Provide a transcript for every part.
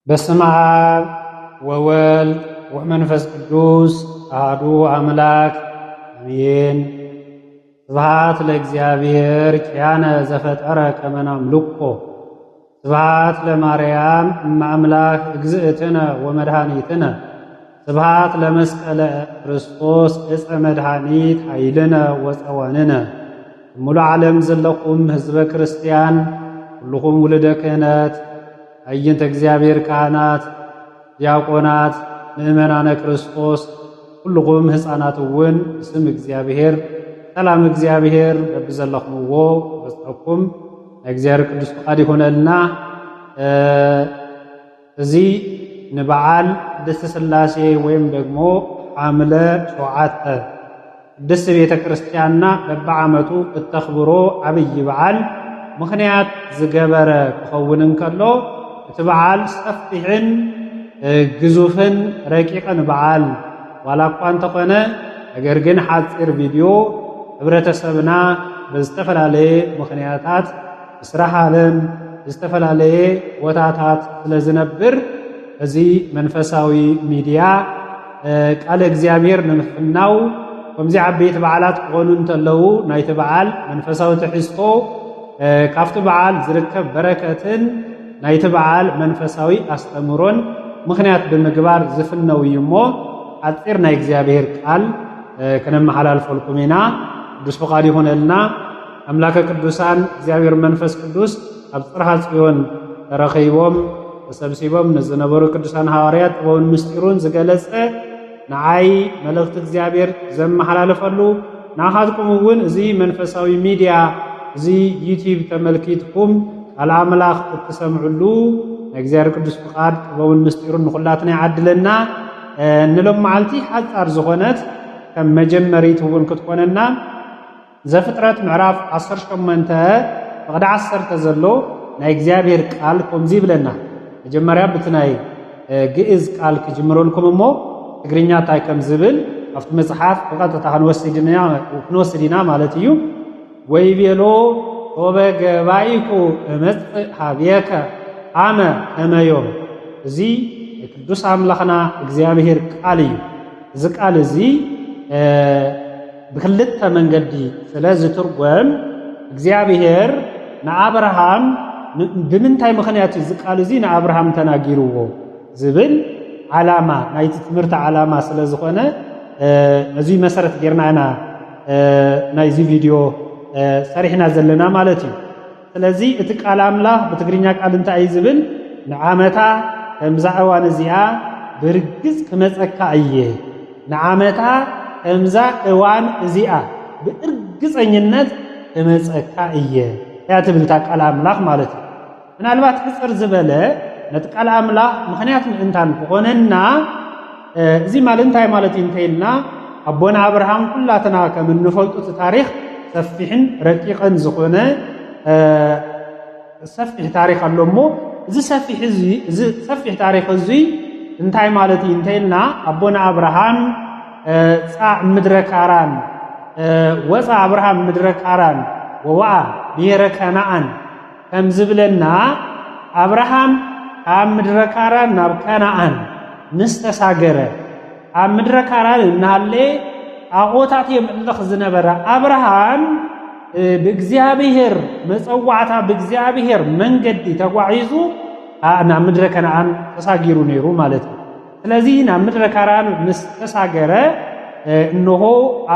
በስመ አብ ወወልድ ወመንፈስ ቅዱስ አሐዱ አምላክ አሜን። ስብሐት ለእግዚአብሔር ኪያነ ዘፈጠረ ከመ ናምልኮ ስብሐት ለማርያም እመ አምላክ እግዝእትነ ወመድኃኒትነ ስብሐት ለመስቀለ ክርስቶስ ዕፀ መድኃኒት ኃይልነ ወፀወንነ። ሙሉ ዓለም ዘለኹም ህዝበ ክርስቲያን ሁልኹም ውልደ ክህነት አይንተ እግዚአብሔር ካህናት ዲያቆናት ምእመናነ ክርስቶስ ሁልኹም ሕፃናት እውን ስም እግዚአብሔር ሰላም እግዚአብሔር በብዘለኹምዎ በጽሕኩም እግዚአብሔር ቅዱስ ፈቃድ ይሆነልና እዚ ንበዓል ቅድስት ሥላሴ ወይም ደግሞ ሐምለ 7 ቅድስት ቤተ ክርስቲያንና በበዓመቱ እተኽብሮ ዓብይ በዓል ምኽንያት ዝገበረ ክኸውን እንከሎ እቲ በዓል ሰፊሕን ግዙፍን ረቂቕን በዓል ዋላ እኳ እንተኾነ ነገር ግን ሓፂር ቪድዮ ሕብረተሰብና ብዝተፈላለየ ምኽንያታት ስራሕ ዓለም ዝተፈላለዩ ቦታታት ስለዝነብር እዚ መንፈሳዊ ሚድያ ቃለ እግዚአብሔር ንምፍናው ከምዚ ዓበይቲ በዓላት ክኾኑ እንተለዉ ናይቲ በዓል መንፈሳዊ ትሕዝቶ ካብቲ በዓል ዝርከብ በረከትን ናይቲ በዓል መንፈሳዊ አስተምሮን ምኽንያት ብምግባር ዝፍነው እዩ እሞ ሓፂር ናይ እግዚአብሔር ቃል ከነመሓላልፈልኩም ኢና። ቅዱስ ፈቃድ ይሆነልና። አምላከ ቅዱሳን እግዚአብሔር መንፈስ ቅዱስ ኣብ ጽርሐ ጽዮን ተረኺቦም ተሰብሲቦም ንዝነበሩ ቅዱሳን ሐዋርያት ጥበቡን ምስጢሩን ዝገለጸ ንዓይ መልእኽቲ እግዚአብሔር ዘመሓላልፈሉ ናኻትኩም እውን እዚ መንፈሳዊ ሚድያ እዚ ዩቲዩብ ተመልኪትኩም ቃል አምላኽ እትሰምዑሉ እግዚአብሔር ቅዱስ ፈቃድ ጥበቡን ምስጢሩን ንኹላትና ይዓድለና። ንሎም መዓልቲ ሓፃር ዝኾነት ከም መጀመሪት እውን ክትኮነና ዘፍጥረት ምዕራፍ 18 ፍቕዲ 10 ዘሎ ናይ እግዚአብሔር ቃል ከምዚ ይብለና። መጀመርያ በቲ ናይ ግእዝ ቃል ክጅምረልኩም እሞ ትግርኛ እንታይ ከም ዝብል ኣብቲ መጽሓፍ ብቐጥታ ክንወስድ ኢና ማለት እዩ። ወይቤሎ ወበገባይኩ እመጽእ ሀብየከ አመ ከመዮም። እዚ ቅዱስ አምላኽና እግዚአብሔር ቃል እዩ። እዚ ቃል እዚ ብክልተ መንገዲ ስለ ዝትርጎም እግዚአብሔር ንአብርሃም ብምንታይ ምኽንያት እዚ ቃል እዚ ንአብርሃም ተናጊርዎ ዝብል ዓላማ ናይቲ ትምህርቲ ዓላማ ስለ ዝኾነ እዚ መሰረት ጌርና ኢና ናይዚ ቪድዮ ሰሪሕና ዘለና ማለት እዩ። ስለዚ እቲ ቃል አምላኽ ብትግርኛ ቃል እንታይ እዩ ዝብል ንዓመታ ከምዛ እዋን እዚኣ ብርግጽ ክመፀካ እየ ንዓመታ ከምዛ እዋን እዚኣ ብእርግፀኝነት ክመፀካ እየ ያ ትብልታ ቃል አምላኽ ማለት እዩ። ምናልባት ሕፅር ዝበለ ነቲ ቃል አምላኽ ምኽንያት ምእንታን ክኾነና እዚ ማለት እንታይ ማለት እዩ እንተኢልና ኣቦና አብርሃም ኩላትና ከም እንፈልጡ እቲ ታሪኽ ሰፊሕን ረቂቕን ዝኾነ ሰፊሕ ታሪኽ ኣሎ እሞ እዚ ሰፊሕ ታሪኽ እዚ እንታይ ማለት እዩ እንተኢልና ኣቦና አብርሃም ጻዕ ምድረ ካራን ወፃ አብርሃም ምድረ ካራን ወወዓ ብሔረ ከነዓን ከም ዝብለና አብርሃም ኣብ ምድረ ካራን ናብ ከነዓን ምስ ተሳገረ ኣብ ምድረ ካራን እናሃለየ ጣዖታት የምልኽ ዝነበረ አብርሃም ብእግዚአብሔር መፀዋዕታ ብእግዚአብሔር መንገዲ ተጓዒዙ ናብ ምድረ ከነዓን ተሳጊሩ ነይሩ ማለት እዩ። ስለዚ ናብ ምድረ ካራን ምስ ተሳገረ እነሆ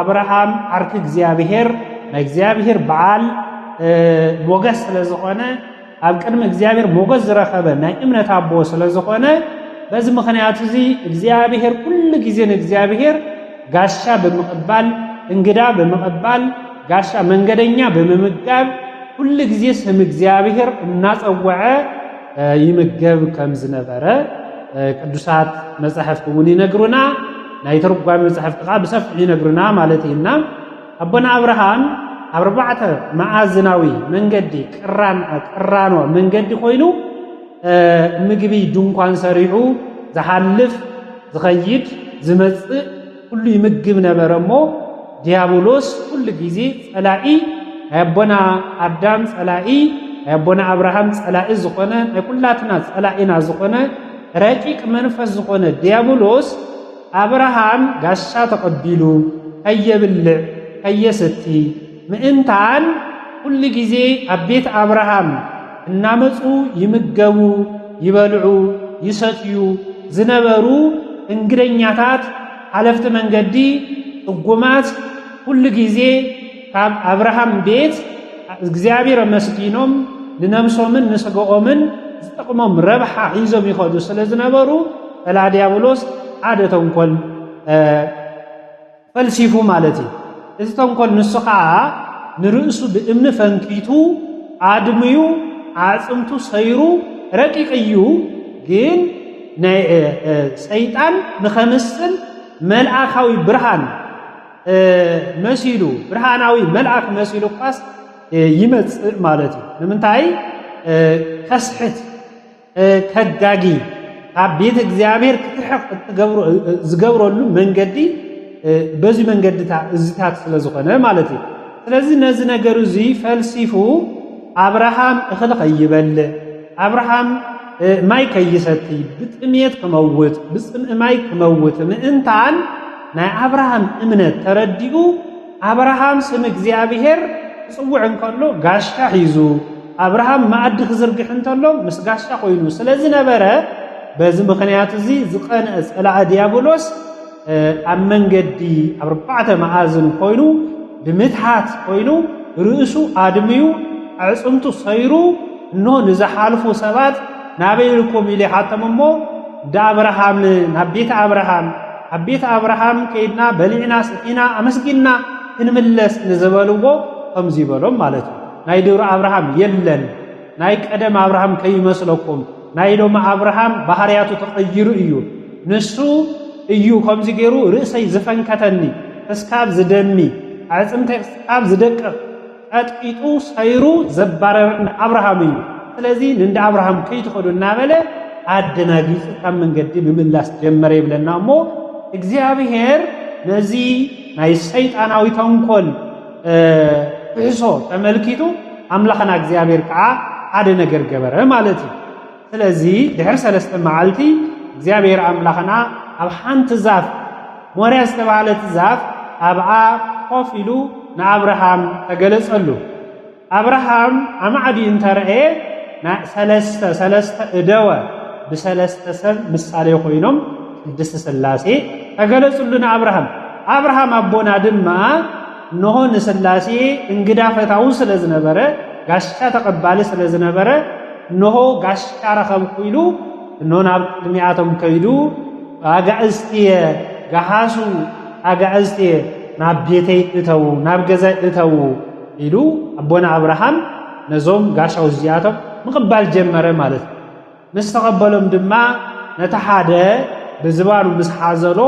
አብርሃም ዓርኪ እግዚአብሔር ናይ እግዚአብሔር በዓል ሞገስ ስለ ዝኾነ ኣብ ቅድሚ እግዚአብሔር ሞገስ ዝረኸበ ናይ እምነት ኣቦ ስለ ዝኾነ በዚ ምኽንያት እዚ እግዚአብሔር ኩሉ ግዜ ንእግዚአብሔር ጋሻ ብምቕባል እንግዳ ብምቕባል ጋሻ መንገደኛ ብምምጋብ ኩሉ ግዜ ስም እግዚአብሔር እናፀወዐ ይምገብ ከም ዝነበረ ቅዱሳት መጻሕፍቲ እውን ይነግሩና። ናይ ትርጓሜ መጻሕፍቲ ከዓ ብሰፊሑ ይነግሩና ማለት እዩና ኣቦና አብርሃም ኣብ 4 መዓዝናዊ መንገዲ ቅራኖ መንገዲ ኮይኑ ምግቢ ድንኳን ሰሪዑ ዝሓልፍ ዝኸይድ ዝመጽእ ኩሉ ይምግብ ነበረ እሞ ዲያብሎስ ኩሉ ግዜ ጸላኢ ናይ ኣቦና አዳም ጸላኢ ናይ ኣቦና አብርሃም ጸላኢ ዝኾነ ናይ ኩላትና ጸላኢና ዝኾነ ረቂቅ መንፈስ ዝኾነ ዲያብሎስ አብርሃም ጋሻ ተቀቢሉ ከየብልዕ ከየሰቲ ምእንታን ሁሉ ጊዜ አቤት አብርሃም እናመፁ ይምገቡ ይበልዑ ይሰትዩ ዝነበሩ እንግደኛታት አለፍተ መንገዲ ጥጉማት ሁሉ ጊዜ ካብ አብርሃም ቤት እግዚአብሔር መስጊኖም ንነምሶምን ንስገኦምን ዝጠቅሞም ረብሓ ሒዞም ይኸዱ ስለዝነበሩ ጠላ ዲያብሎስ ሓደ ተንኮል ፈልሲፉ ማለት እዩ። እዚ ተንኮል ንሱ ከዓ ንርእሱ ብእምኒ ፈንኪቱ አድምዩ አጽምቱ ሰይሩ ረቂቅ እዩ። ግን ናይ ሰይጣን ንኸምስል መልአካዊ ብርሃን መሲሉ ብርሃናዊ መልአክ መሲሉ ኳስ ይመጽእ ማለት እዩ። ንምንታይ ከስሕት ከጋጊ ኣብ ቤት እግዚአብሔር ክትርሕቕ ዝገብረሉ መንገዲ በዚ መንገድታ እዚታት ስለዝኾነ ማለት እዩ። ስለዚ ነዚ ነገር እዚ ፈልሲፉ አብርሃም እኽሊ ከይበልዕ አብርሃም ማይ ከይሰቲ ብጥሜት ክመውት ብፅምኢ ማይ ክመውት ምእንታን ናይ አብርሃም እምነት ተረዲኡ አብርሃም ስም እግዚአብሔር ጽውዕ እንከሎ ጋሻ ሒዙ አብርሃም ማዕዲ ክዝርግሕ እንተሎ ምስ ጋሻ ኮይኑ ስለዚ ነበረ በዚ ምኽንያት እዚ ዝቐንዐ ጸላአ ዲያብሎስ ኣብ መንገዲ ኣብ 4 መዓዝን ኮይኑ ብምትሃት ኮይኑ ርእሱ አድምዩ አጽምቱ ሰይሩ እንሆ ንዝሓልፉ ሰባት ናበይልኩም ኢለ ሓተም እሞ ዳአብርሃም ናብ ቤተ አብርሃም ኣብ ቤተ አብርሃም ከይድና በሊዕና ስሒና አመስጊና እንምለስ ንዝበልዎ ከምዚ ይበሎም ማለት እዩ። ናይ ድሮ አብርሃም የለን ናይ ቀደም አብርሃም ከይመስለኩም ናይ ሎሚ አብርሃም ባህርያቱ ተቀይሩ እዩ ንሱ እዩ ከምዚ ገይሩ ርእሰይ ዝፈንከተኒ እስካብ ዝደሚ አጽምተይ እስካብ ዝደቅቕ አጥቂጡ ሰይሩ ዘባረረን አብርሃም እዩ። ስለዚ እንደ አብርሃም ከይትኸዱ እናበለ አደናጊጹ ካብ መንገዲ ምምላስ ጀመረ ይብለና እሞ እግዚአብሔር ነዚ ናይ ሰይጣናዊ ተንኮል ፍሕሶ ተመልኪቱ አምላኽና እግዚአብሔር ከዓ ሓደ ነገር ገበረ ማለት እዩ። ስለዚ ድሕሪ 3 መዓልቲ እግዚአብሔር አምላኽና ኣብ ሓንቲ ዛፍ ሞርያ ዝተባሃለት ዛፍ ኣብዓ ኮፍ ኢሉ ንአብርሃም ተገለጸሉ። አብርሃም አማዕዲ እንተረአየ ሰለስተ እደወ ብሰለስተ ሰብ ምሳሌ ኮይኖም ቅድስት ሥላሴ ተገለጹሉ ንአብርሃም። አብርሃም አቦና ድማ እንሆ ንሥላሴ እንግዳ ፈታው ስለዝነበረ ጋሻ ተቀባሊ ስለዝነበረ እንሆ ጋሻ ረኸብኩ ኢሉ እንሆ ናብ ቅድሚያቶም ከይዱ አጋእዝትየ ጋሃሱ አጋእዝትየ ናብ ቤተይ እተው ናብ ገዛይ እተው ኢሉ አቦና አብርሃም ነዞም ጋሻው እዚኣቶም ምቕባል ጀመረ ማለት እዩ። ምስ ተቐበሎም ድማ ነቲ ሓደ ብዝባኑ ምስ ሓዘሎ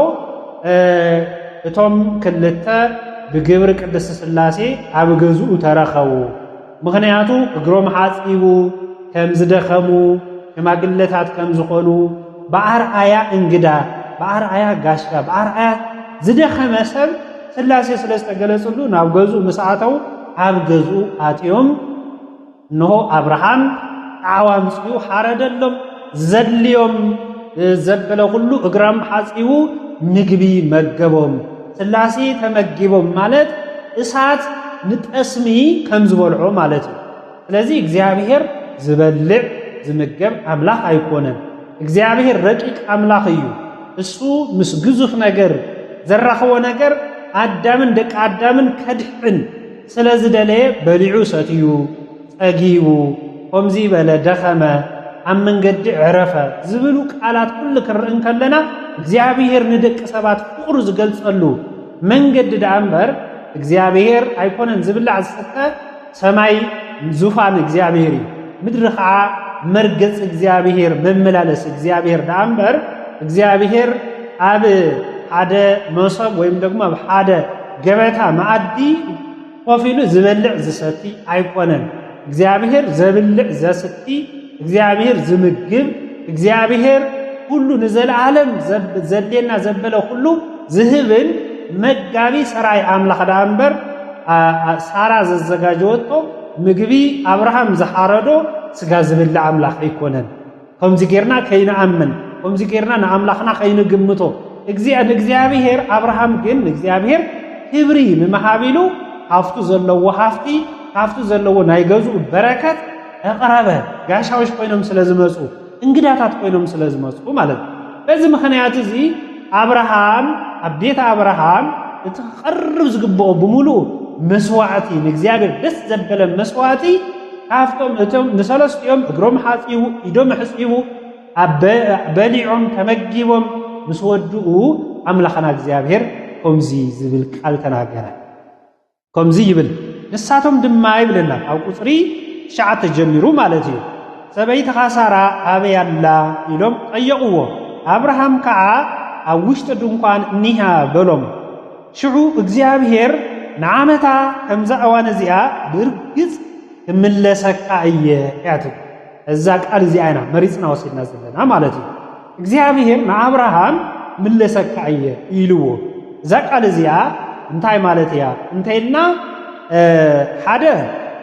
እቶም ክልተ ብግብሪ ቅድስት ሥላሴ ኣብ ገዝኡ ተረኸቡ። ምኽንያቱ እግሮም ሓፂቡ ከም ዝደኸሙ ሽማግለታት ከም ዝኾኑ በአርአያ እንግዳ በአርአያ ጋሻ በአርአያ ዝደኸመ ሰብ ሥላሴ ስለ ዝተገለጽሉ ናብ ገዝኡ ምስ ኣተው ኣብ ገዝኡ ኣትዮም እንሆ አብርሃም ጣዕዋ ምጽኡ ሓረደሎም ዘድልዮም ዘበለ ሁሉ እግሮም ሓፂቡ ምግቢ መገቦም ሥላሴ ተመጊቦም ማለት እሳት ንጠስሚ ከም ዝበልዖ ማለት እዩ። ስለዚ እግዚአብሔር ዝበልዕ ዝምገብ አምላኽ ኣይኮነን። እግዚአብሔር ረቂቅ አምላኽ እዩ። እሱ ምስ ግዙፍ ነገር ዘራኸቦ ነገር አዳምን ደቂ አዳምን ከድሕን ስለዝደለየ በሊዑ ሰትዩ ጸጊቡ ከምዚ በለ ደኸመ ኣብ መንገዲ ዕረፈ ዝብሉ ቃላት ኩሉ ክርኢን ከለና እግዚአብሔር ንደቂ ሰባት ፍቅሩ ዝገልጸሉ መንገዲ ዳ እምበር እግዚአብሔር ኣይኮነን። ዝብላዕ ዝሰተ ሰማይ ዙፋን እግዚአብሔር እዩ፣ ምድሪ ከዓ መርገጽ እግዚአብሔር መመላለስ እግዚአብሔር ዳ እምበር እግዚአብሔር ኣብ ሓደ መሶብ ወይም ደግሞ ኣብ ሓደ ገበታ ማዕዲ ኮፍ ኢሉ ዝበልዕ ዝሰቲ ኣይኮነን። እግዚአብሔር ዘብልዕ ዘስቲ እግዚአብሔር ዝምግብ እግዚአብሔር ሁሉ ንዘለዓለም ዘድልየና ዘበለ ሁሉ ዝህብን መጋቢ ሰራይ አምላኽ ዳ እምበር ሳራ ዘዘጋጀወቶ ምግቢ አብርሃም ዝሓረዶ ስጋ ዝብልዕ አምላኽ ኣይኮነን። ከምዚ ጌርና ከይንኣምን ከምዚ ጌርና ንኣምላኽና ከይንግምቶ እግዚአብሔር አብርሃም ግን እግዚአብሔር ክብሪ ንምሃቢሉ ሃፍቱ ዘለዎ ሃፍቲ ሃፍቱ ዘለዎ ናይ ገዝኡ በረከት አቀረበ ጋሻዎች ኮይኖም ስለዝመጹ እንግዳታት ኮይኖም ስለዝመጹ ማለት በዚ ምኽንያት እዚ አብርሃም አቤት አብርሃም እትቀርብ ዝግብኦ ብሙሉ መስዋዕቲ ንእግዚአብሔር ደስ ዘበለ መስዋዕቲ ካፍቶም እቶም ንሰለስቲኦም እግሮም ሓጺቡ ኢዶም ሕጺቡ በሊዖም ተመጊቦም ምስ ወድኡ አምላኽና እግዚአብሔር ከምዚ ዝብል ቃል ተናገረ ከምዚ ይብል ንሳቶም ድማ ይብለና ኣብ ቁጽሪ 9 ጀሚሩ ማለት እዩ ሰበይትኻ ሳራ ኣበይ ኣላ ኢሎም ጠየቕዎ አብርሃም ከዓ ኣብ ውሽጢ ድንኳን እኒሃ በሎም ሽዑ እግዚአብሔር ንዓመታ ከምዛ እዋን እዚኣ ብርግጽ ክምለሰካ እየ ያትብ እዛ ቃል እዚኣ ኢና መሪጽና ወሲድና ዘለና ማለት እዩ እግዚአብሔር ንአብርሃም ምለሰካ እየ ኢልዎ እዛ ቃል እዚኣ እንታይ ማለት እያ እንተይልና ሓደ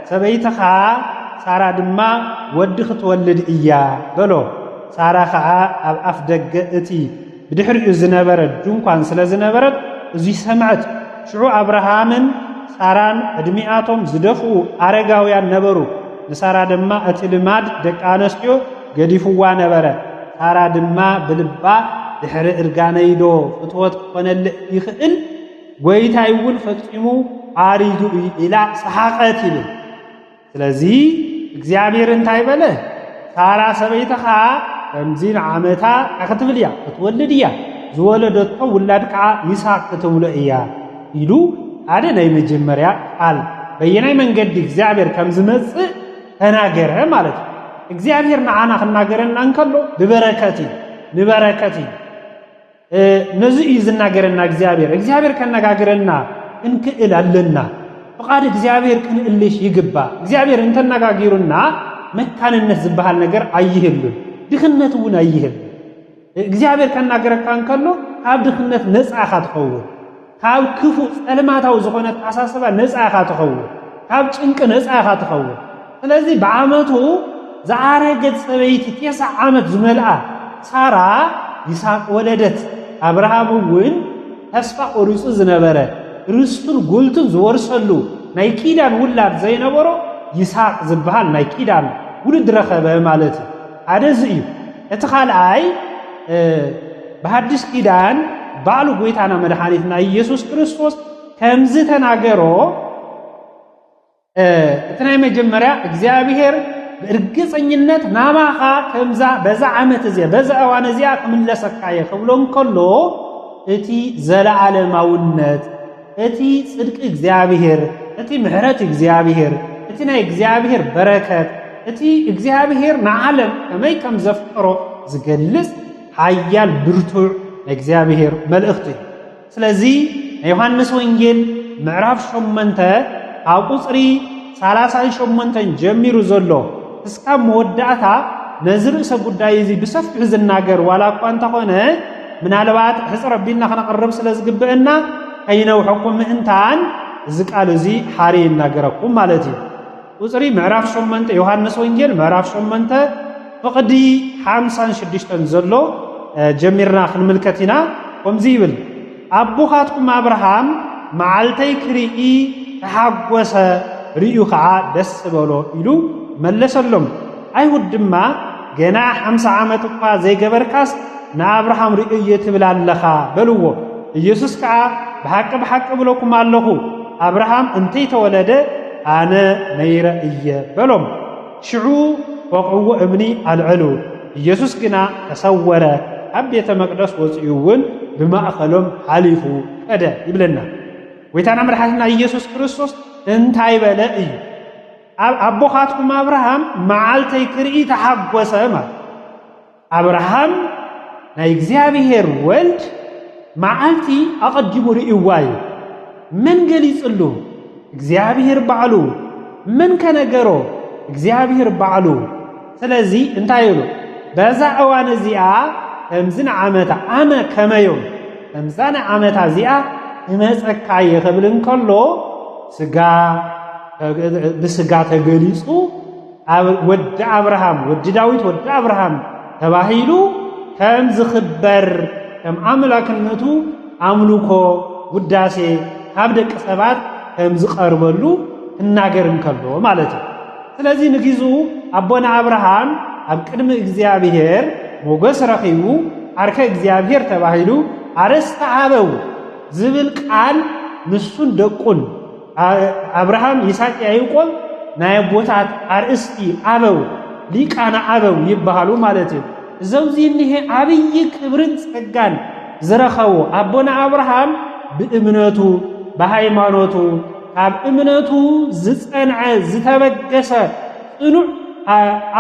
ሰበይትኻ ሳራ ድማ ወዲ ክትወልድ እያ በሎ ሳራ ከዓ ኣብ ኣፍ ደገ እቲ ብድሕሪኡ ዝነበረ ድንኳን ስለ ዝነበረት እዙይ ሰምዐት ሽዑ አብርሃምን ሳራን ዕድሚኣቶም ዝደፍኡ ኣረጋውያን ነበሩ ንሳራ ድማ እቲ ልማድ ደቂ ኣንስትዮ ገዲፍዋ ነበረ ሳራ ድማ ብልባ ድሕሪ እርጋነይዶ ፍትወት ክኾነልእ ይኽእል ጎይታይ እውን ፈጺሙ ዓሪዱ ኢላ ሰሓቐት ይብል ስለዚ እግዚአብሔር እንታይ በለ ሳራ ሰበይትኻ ከምዚ ንዓመታ ክትብል እያ ክትወልድ እያ ዝወለደቶ ውላድ ከዓ ይስሐቅ ክትብሎ እያ ኢሉ ሓደ ናይ መጀመርያ ቃል በየናይ መንገዲ እግዚአብሔር ከም ዝመጽእ ተናገረ ማለት እዩ እግዚአብሔር ንዓና ክናገረና እንከሎ ብበረከት ንበረከት ነዚ እዩ ዝናገረና እግዚአብሔር ከነጋግረና እንክእል ኣለና ፍቃድ እግዚአብሔር ክንእልሽ ይግባ እግዚአብሔር እንተነጋጊሩና መካንነት ዝበሃል ነገር አይህሉን ድኽነት እውን አይህሉን እግዚአብሔር ከናገረካ እንከሎ ካብ ድኽነት ነፃ ኢኻ ትኸውን ካብ ክፉእ ጸልማታዊ ዝኾነ ኣሳሰባ ነፃ ኢኻ ትኸውን ካብ ጭንቂ ነፃ ኢኻ ትኸውን ስለዚ ብዓመቱ ዝዓረገት ሰበይቲ 9 ዓመት ዝመልኣ ሳራ ይስሐቅ ወለደት አብርሃም እውን ተስፋ ቆሪጹ ዝነበረ ርስቱን ጉልቱን ዝወርሰሉ ናይ ኪዳን ውላድ ዘይነበሮ ይስሐቅ ዝበሃል ናይ ኪዳን ውልድ ረኸበ ማለት እዩ ኣደዚ እዩ እቲ ካልኣይ በሐዲስ ኪዳን ባዕሉ ጎይታና መድኃኒትና ኢየሱስ ክርስቶስ ከምዝ ተናገሮ እቲ ናይ መጀመርያ እግዚአብሔር ብእርግጸኝነት ናባኻ ከምዛ በዛ ዓመት እዚኣ በዛ እዋን እዚኣ ክምለሰካ እየ ክብሎ እንከሎ እቲ ዘለዓለማውነት እቲ ጽድቂ እግዚአብሔር እቲ ምሕረት እግዚአብሔር እቲ ናይ እግዚአብሔር በረከት እቲ እግዚአብሔር ንዓለም ከመይ ከም ዘፍቀሮ ዝገልጽ ሓያል ብርቱዕ እግዚአብሔር መልእኽቲ ስለዚ ዮሐንስ ወንጌል ምዕራፍ 8 ኣብ ቁጽሪ 38 ጀሚሩ ዘሎ እስካብ መወዳእታ ነዚ ርእሰ ጉዳይ እዚ ብሰፊሑ ዝናገር ዋላ እኳ እንተኾነ ምናልባት ሕፅር ኣቢልና ክነቕርብ ስለ ዝግብአና ከይነውሐኩም ምእንታን እዚ ቃል እዚ ሓሪ ይናገረኩም ማለት እዩ ቁጽሪ ምዕራፍ 8 ዮሐንስ ወንጌል ምዕራፍ 8 ፍቕዲ 56 ዘሎ ጀሚርና ክንምልከት ኢና ከምዚ ይብል ኣቦኻትኩም አብርሃም መዓልተይ ክርኢ ተሓጐሰ ርእዩ ከዓ ደስ በሎ ኢሉ መለሰሎም አይሁድ ድማ ገና 50 ዓመት እኳ ዘይገበርካስ ንአብርሃም ርእየ ትብል ኣለኻ በልዎ ኢየሱስ ከዓ ብሓቂ ብሓቂ ብለኩም ኣለኹ አብርሃም እንተይተወለደ ኣነ ነይረ እየ በሎም ሽዑ ወቕዕዎ እምኒ ኣልዕሉ ኢየሱስ ግና ተሰወረ ኣብ ቤተ መቅደስ ወፂኡ እውን ብማእኸሎም ሓሊፉ ቀደ ይብለና ጎይታና መድኃኒትና ኢየሱስ ክርስቶስ እንታይ በለ እዩ ኣቦኻትኩም አብርሃም መዓልተይ ክርኢ ተሓጐሰ ማለት አብርሃም ናይ እግዚአብሔር ወልድ መዓልቲ ኣቐዲሙ ርእይዋ እዩ መን ገሊጽሉ እግዚአብሔር ባዕሉ መን ከነገሮ እግዚአብሔር ባዕሉ ስለዚ እንታይ ይብሉ በዛ እዋን እዚኣ ከምዝን ዓመታ ኣነ ከመዮም ከምዛነ ዓመታ እዚኣ እመፀካ የኽብል እንከሎ ብስጋ ተገሊጹ ወዲ አብርሃም ወዲ ዳዊት ወዲ አብርሃም ተባሂሉ ከም ዝኽበር ከም ኣምላክነቱ ኣምልኮ ውዳሴ ካብ ደቂ ሰባት ከም ዝቐርበሉ ክናገር እንከሎ ማለት እዩ። ስለዚ ንግዙ ኣቦና አብርሃም ኣብ ቅድሚ እግዚአብሔር ሞገስ ረኺቡ ዓርከ እግዚአብሔር ተባሂሉ አርእስተ አበው ዝብል ቃል ንሱን ደቁን አብርሃም ይስሐቅ ያዕቆብ ናይ ኣቦታት አርእስቲ አበው ሊቃና አበው ይባሃሉ ማለት እዩ። እዘውዚ እኒሄ ዓብይ ክብርን ጸጋን ዝረኸቡ ኣቦና አብርሃም ብእምነቱ በሃይማኖቱ ካብ እምነቱ ዝጸንዐ ዝተበገሰ ጽኑዕ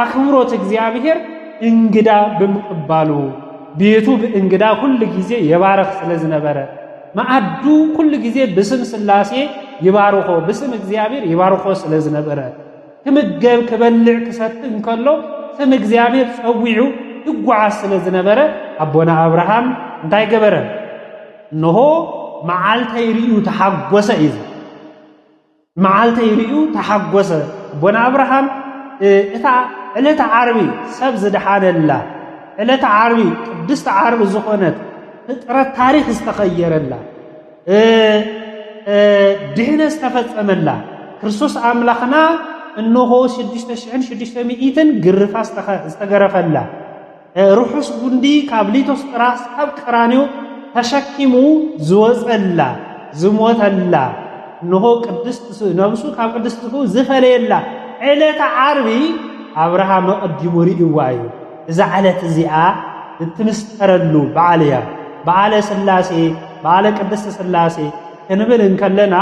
አክብሮት እግዚአብሔር እንግዳ ብምቅባሉ ቤቱ በእንግዳ ሁሉ ጊዜ የባረክ ስለዝነበረ ማዕዱ ሁሉ ጊዜ በስም ሥላሴ ይባርኮ በስም እግዚአብሔር ይባርኮ ስለዝነበረ ክምገብ ክበልዕ ክሰትእ እንከሎ ስም እግዚአብሔር ጸዊዑ ይጓዓዝ ስለዝነበረ ኣቦና አብርሃም እንታይ ገበረ? እንሆ መዓልተ ይርዩ ተሓጎሰ እዩ። መዓልተ ይርዩ ተሓጎሰ ኣቦና አብርሃም እታ ዕለተ ዓርቢ ሰብ ዝድሓነላ ዕለተ ዓርቢ ቅድስቲ ዓርቢ ዝኾነት ፍጥረት ታሪክ ዝተኸየረላ ድህነት ዝተፈጸመላ ክርስቶስ ኣምላኽና እንሆ 6600 ግርፋ ዝተገረፈላ ርሑስ ጉንዲ ካብ ሊቶስ ጥራስ ካብ ቀራንዮ ተሸኪሙ ዝወፀላ ዝሞተላ እንሆ ቅድስቲ ነብሱ ካብ ቅድስቲ ዝፈለየላ ዕለተ ዓርቢ አብርሃም ቀዲሙ ርእይዋ እዩ። እዛ ዓለት እዚኣ እትምስጠረሉ በዓል እያ። በዓለ ሥላሴ በዓለ ቅድስቲ ሥላሴ ክንብል እንከለና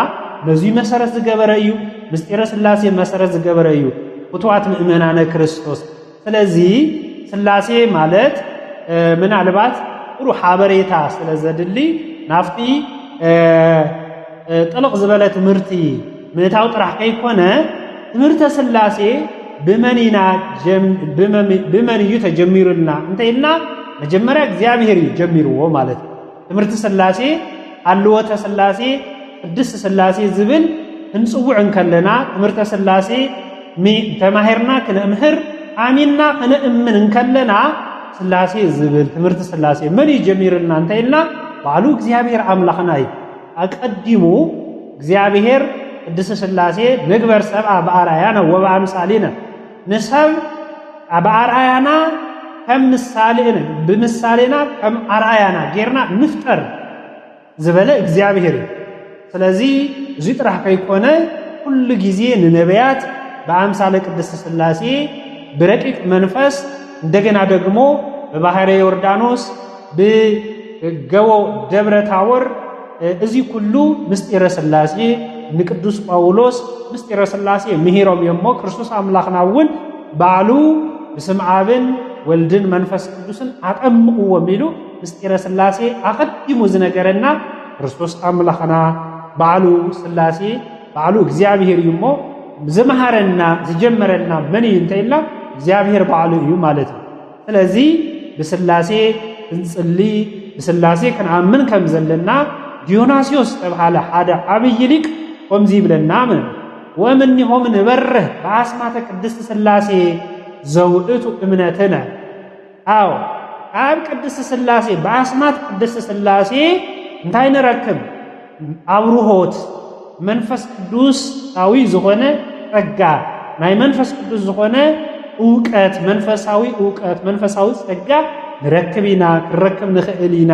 ነዙይ መሰረት ዝገበረ እዩ። ምስጢረ ሥላሴ መሰረት ዝገበረ እዩ ፍትዋት ምእመናነ ክርስቶስ። ስለዚ ሥላሴ ማለት ምናልባት ጥሩ ሓበሬታ ስለ ዘድሊ ናፍቲ ጥልቕ ዝበለ ትምህርቲ ምእታው ጥራሕ ከይኮነ ትምህርተ ሥላሴ ብመን እዩ ተጀሚሩልና እንተይልና መጀመሪያ እግዚአብሔር ጀሚርዎ ማለት ትምህርተ ሥላሴ አልወተ ሥላሴ ቅድስት ሥላሴ ዝብል እንጽውዕ እንከለና ትምህርተ ሥላሴ ተማሂርና ክነምህር አሚንና ክነእምን እንከለና ሥላሴ ዝብል ትምህርተ ሥላሴ መን ይጀሚሩልና እንተይልና ባሉ እግዚአብሔር አምላኽና እዩ። አቀዲሙ እግዚአብሔር ቅድስት ሥላሴ ንግበር ሰብአ በአርአያነ ወበአምሳሊነ ንሰብ በአርአያና ከም ምሳሌነ ብምሳሌና ከም አርአያና ጌርና ንፍጠር ዝበለ እግዚአብሔር። ስለዚ እዚ ጥራሕ ከይኮነ ኩሉ ጊዜ ንነቢያት በአምሳለ ቅድስት ሥላሴ ብረቂቅ መንፈስ እንደገና ደግሞ በባህረ ዮርዳኖስ በገቦ ደብረ ታቦር እዚ ኩሉ ምስጢረ ሥላሴ ንቅዱስ ጳውሎስ ምስጢረ ሥላሴ ምሂሮም የሞ ክርስቶስ አምላኽና እውን ባዕሉ ብስም አብን ወልድን መንፈስ ቅዱስን አጠምቅዎ የሚሉ ምስጢረ ሥላሴ አቀዲሙ ዝነገረና ክርስቶስ አምላኽና ባዕሉ ሥላሴ ባዕሉ እግዚአብሔር እዩሞ ዝመሃረና ዝጀመረና መን እዩ እንተይላ እግዚአብሔር ባዕሉ እዩ ማለት እዩ። ስለዚ ብሥላሴ እንጽሊ ብሥላሴ ክንአምን ከም ዘለና ዲዮናስዮስ ተባሃለ ሓደ ዓብይ ሊቅ ከምዚ ይብለና ምን ወምኒሆም ንበርህ በአስማተ ቅድስት ሥላሴ ዘውእቱ እምነትነ። አዎ ኣብ ቅድስት ሥላሴ በአስማት ቅድስት ሥላሴ እንታይ ንረክብ? አብሩሆት መንፈስ ቅዱሳዊ ዝኾነ ጸጋ ናይ መንፈስ ቅዱስ ዝኾነ እውቀት መንፈሳዊ እውቀት መንፈሳዊ ጸጋ ንረክብ ኢና ክረክብ ንኽእል ኢና።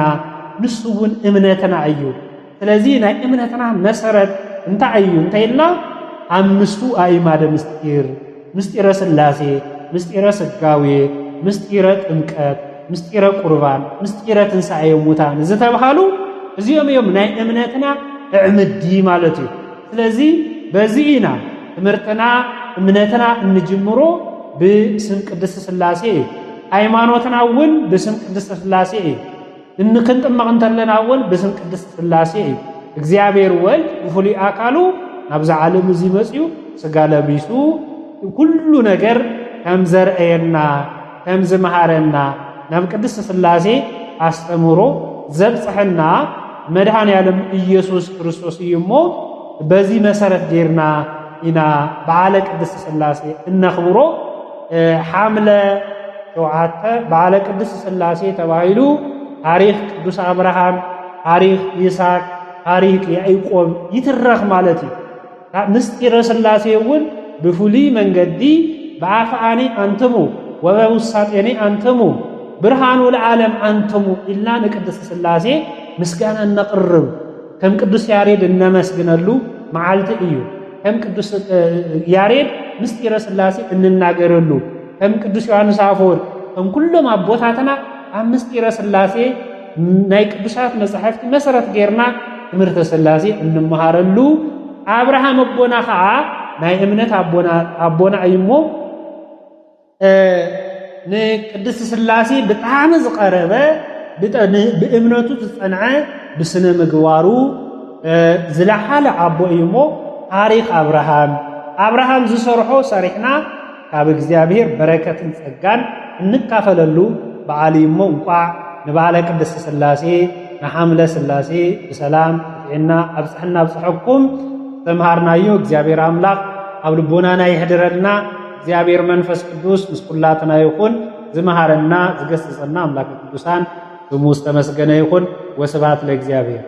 ንሱ እውን እምነትና እዩ። ስለዚ ናይ እምነትና መሰረት እንታይ እዩ እንተይልና አምስቱ አእማደ ምስጢር ምስጢረ ሥላሴ ምስጢረ ስጋዌ ምስጢረ ጥምቀት ምስጢረ ቁርባን ምስጢረ ትንሣኤ ሙታን ዝተባሃሉ እዚኦም እዮም ናይ እምነትና እዕምዲ ማለት እዩ። ስለዚ በዚህ ኢና ትምህርትና እምነትና እንጅምሮ ብስም ቅድስት ሥላሴ እዩ። ሃይማኖትና እውን ብስም ቅድስት ሥላሴ እዩ። እንክንጥመቕ እንተለና እውን ብስም ቅድስት ሥላሴ እዩ። እግዚአብሔር ወልድ ብፍሉይ አካሉ ናብዛ ዓለም እዚ መጽኡ ሥጋ ለቢሱ ኩሉ ነገር ከም ዘርአየና ከም ዝመሃረና ናብ ቅድስት ሥላሴ አስተምሮ ዘብጽሕና መድኃኔ ዓለም ኢየሱስ ክርስቶስ እዩሞ በዚህ መሰረት ጌርና ኢና በዓለ ቅድስት ሥላሴ እነኽብሮ ሐምለ ሸውዓተ በዓለ ቅድስት ሥላሴ ተባሂሉ ታሪኽ ቅዱስ አብርሃም፣ ታሪኽ ይስሐቅ፣ ታሪኽ ያዕቆብ ይትረኽ ማለት እዩ። ምስጢረ ሥላሴ እውን ብፍሉይ መንገዲ ብኣፍኣኒ አንትሙ ወበውሳጤኒ አንትሙ ብርሃኑ ለዓለም አንትሙ ኢልና ንቅድስት ሥላሴ ምስጋና እነቕርብ ከም ቅዱስ ያሬድ እነመስግነሉ መዓልቲ እዩ። ከም ቅዱስ ያሬድ ምስጢረ ሥላሴ እንናገረሉ ከም ቅዱስ ዮሐንስ አፈወርቅ ከም ኩሎም አቦታትና ኣብ ምስጢረ ሥላሴ ናይ ቅዱሳት መጻሕፍቲ መሰረት ጌርና ትምህርተ ሥላሴ እንመሃረሉ አብርሃም አቦና ከዓ ናይ እምነት አቦና እዩሞ ንቅድስት ሥላሴ ብጣዕሚ ዝቐረበ ብእምነቱ ዝጸንዐ ብስነ ምግባሩ ዝለሓለ አቦ እዩሞ ታሪኽ አብርሃም ዝሰርሖ ሰሪሕና ካብ እግዚአብሔር በረከትን ጸጋን እንካፈለሉ በዓል እዩሞ እንቋዕ ንበዓለ ቅድስት ሥላሴ ንሓምለ ሥላሴ ብሰላም ጥዕና አብጽሕና አብጽሕኩም ተምሃርናዮ እግዚአብሔር አምላክ ኣብ ልቦናና ይሕድረልና። እግዚአብሔር መንፈስ ቅዱስ ምስ ኩላትና ይኹን። ዝመሃረና ዝገስጸና አምላክ ቅዱሳን ስሙ ዝተመስገነ ይኹን። ወስብሐት ለእግዚአብሔር።